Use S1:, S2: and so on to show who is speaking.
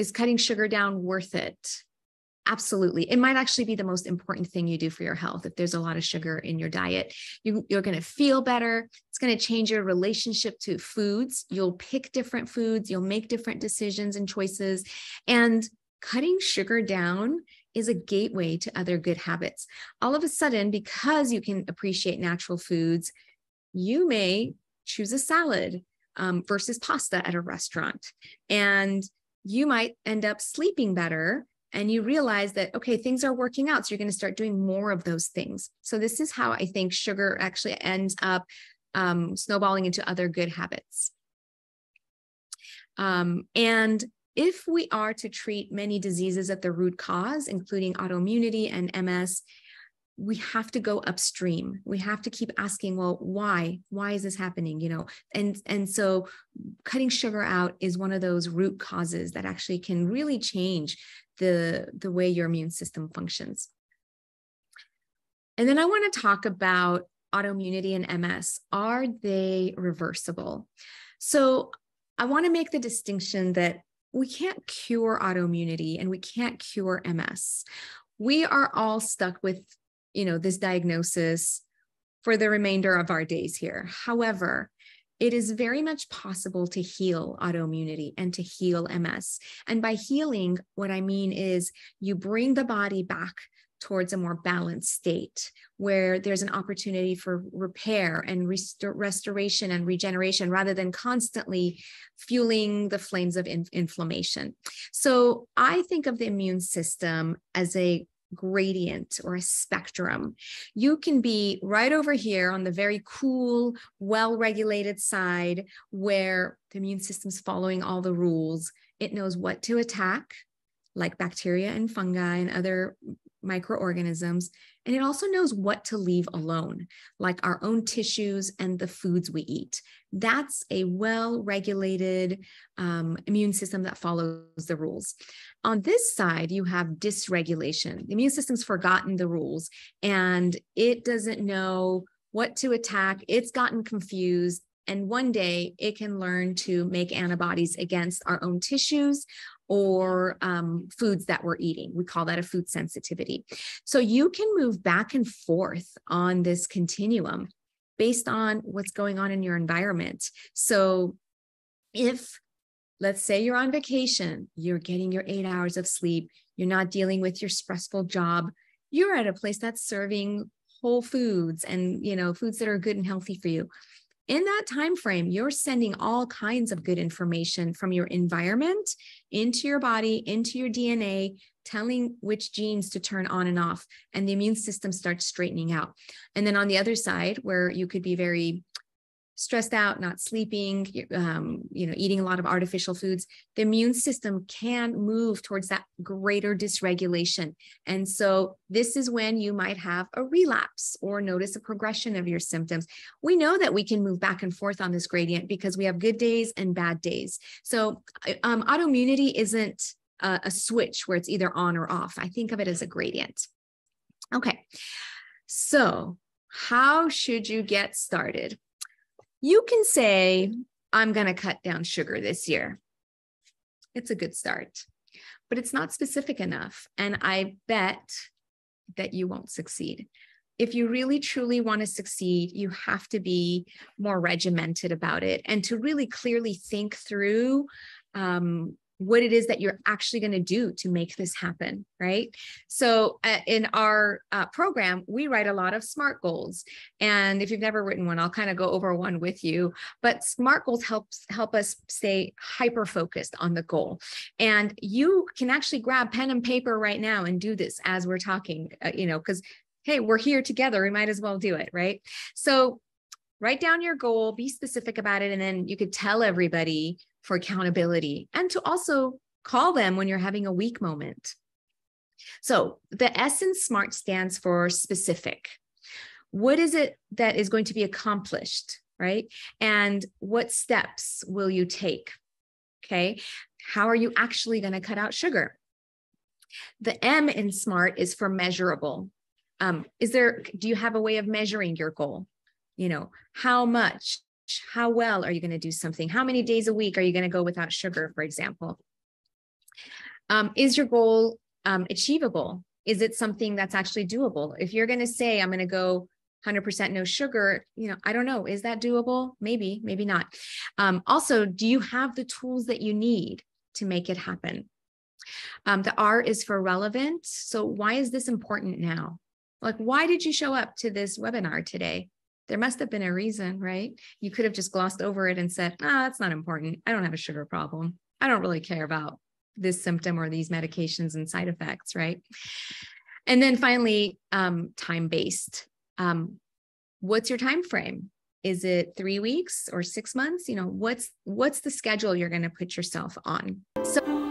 S1: Is cutting sugar down worth it? Absolutely. It might actually be the most important thing you do for your health. If there's a lot of sugar in your diet, you're going to feel better. It's going to change your relationship to foods. You'll pick different foods. You'll make different decisions and choices. And cutting sugar down is a gateway to other good habits. All of a sudden, because you can appreciate natural foods, you may choose a salad versus pasta at a restaurant. And you might end up sleeping better. And you realize that, okay, things are working out. So you're going to start doing more of those things. So this is how I think sugar actually ends up snowballing into other good habits. And if we are to treat many diseases at the root cause, including autoimmunity and MS, we have to go upstream. We have to keep asking, well, why? Why is this happening? You know, and so cutting sugar out is one of those root causes that actually can really change the way your immune system functions. And then I want to talk about autoimmunity and MS. Are they reversible? So I want to make the distinction that we can't cure autoimmunity and we can't cure MS. We are all stuck with, you know, this diagnosis for the remainder of our days here. However, it is very much possible to heal autoimmunity and to heal MS. And by healing, what I mean is you bring the body back towards a more balanced state where there's an opportunity for repair and restoration and regeneration rather than constantly fueling the flames of inflammation. So I think of the immune system as a gradient or a spectrum. You can be right over here on the very cool, well-regulated side where the immune system's following all the rules. It knows what to attack, like bacteria and fungi and other microorganisms. And it also knows what to leave alone, like our own tissues and the foods we eat. That's a well-regulated immune system that follows the rules. On this side, you have dysregulation. The immune system's forgotten the rules and it doesn't know what to attack. It's gotten confused. And one day it can learn to make antibodies against our own tissues or foods that we're eating. We call that a food sensitivity. So you can move back and forth on this continuum based on what's going on in your environment. So if, let's say you're on vacation, you're getting your 8 hours of sleep, you're not dealing with your stressful job, you're at a place that's serving whole foods and, you know, foods that are good and healthy for you. In that time frame, you're sending all kinds of good information from your environment into your body, into your DNA, telling which genes to turn on and off, and the immune system starts straightening out. And then on the other side, where you could be very stressed out, not sleeping, eating a lot of artificial foods, the immune system can move towards that greater dysregulation. And so this is when you might have a relapse or notice a progression of your symptoms. We know that we can move back and forth on this gradient because we have good days and bad days. So autoimmunity isn't a switch where it's either on or off. I think of it as a gradient. Okay, so how should you get started? You can say, I'm going to cut down sugar this year. It's a good start, but it's not specific enough. And I bet that you won't succeed. If you really, truly want to succeed, you have to be more regimented about it and to really clearly think through what it is that you're actually going to do to make this happen, right? So in our program, we write a lot of SMART goals. And if you've never written one, I'll kind of go over one with you. But SMART goals help us stay hyper-focused on the goal. And you can actually grab pen and paper right now and do this as we're talking, because, hey, we're here together. We might as well do it, right? So write down your goal, be specific about it, and then you could tell everybody for accountability and to also call them when you're having a weak moment. So the S in SMART stands for specific. What is it that is going to be accomplished, right? And what steps will you take? Okay. How are you actually going to cut out sugar? The M in SMART is for measurable. Do you have a way of measuring your goal? How much? How well are you going to do something? How many days a week are you going to go without sugar, for example? Is your goal achievable? Is it something that's actually doable? If you're going to say, I'm going to go 100% no sugar, I don't know. Is that doable? Maybe, maybe not. Also, do you have the tools that you need to make it happen? The R is for relevant. So why is this important now? Like, why did you show up to this webinar today? There must have been a reason, right? You could have just glossed over it and said, that's not important. I don't have a sugar problem. I don't really care about this symptom or these medications and side effects, right? And then finally, time-based. What's your time frame? Is it 3 weeks or 6 months? What's the schedule you're going to put yourself on? So